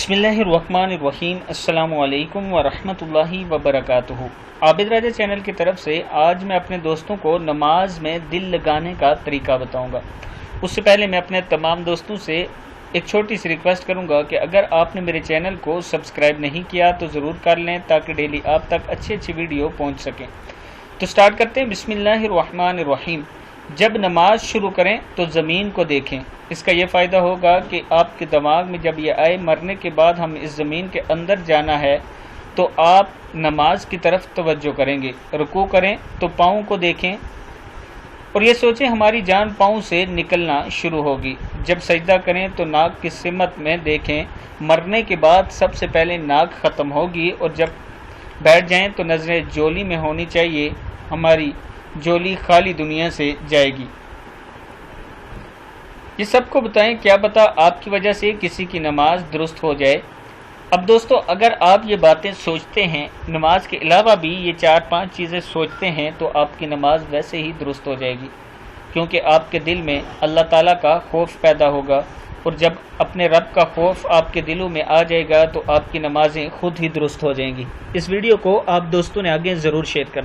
बिस्मिल्लाहिर्रहमानिर्रहीम। अस्सलामु अलैकुम वरहमतुल्लाहि वबरकातुहू। आबिद राजा चैनल की तरफ से आज मैं अपने दोस्तों को नमाज में दिल लगाने का तरीका बताऊंगा। उससे पहले मैं अपने तमाम दोस्तों से एक छोटी सी रिक्वेस्ट करूंगा कि अगर आपने मेरे चैनल को सब्सक्राइब नहीं किया तो ज़रूर कर लें ताकि डेली आप तक अच्छी वीडियो पहुँच सकें। तो स्टार्ट करते हैं। बिस्मिल्लाहिर्रहमानिर्रहीम। जब नमाज शुरू करें तो ज़मीन को देखें। इसका यह फ़ायदा होगा कि आपके दिमाग में जब यह आए मरने के बाद हम इस ज़मीन के अंदर जाना है तो आप नमाज की तरफ तवज्जो करेंगे। रुकू करें तो पाँव को देखें और ये सोचें हमारी जान पाँव से निकलना शुरू होगी। जब सजदा करें तो नाक की सिमत में देखें। मरने के बाद सबसे पहले नाक ख़त्म होगी और जब बैठ जाएं तो नज़रें जोली में होनी चाहिए। हमारी जोली खाली दुनिया से जाएगी। ये सबको बताएं, क्या पता आपकी वजह से किसी की नमाज दुरुस्त हो जाए। अब दोस्तों, अगर आप ये बातें सोचते हैं, नमाज के अलावा भी ये 4-5 चीज़ें सोचते हैं तो आपकी नमाज वैसे ही दुरुस्त हो जाएगी, क्योंकि आपके दिल में अल्लाह ताला का खौफ पैदा होगा और जब अपने रब का खौफ आपके दिलों में आ जाएगा तो आपकी नमाजें खुद ही दुरुस्त हो जाएंगी। इस वीडियो को आप दोस्तों ने आगे ज़रूर शेयर करना।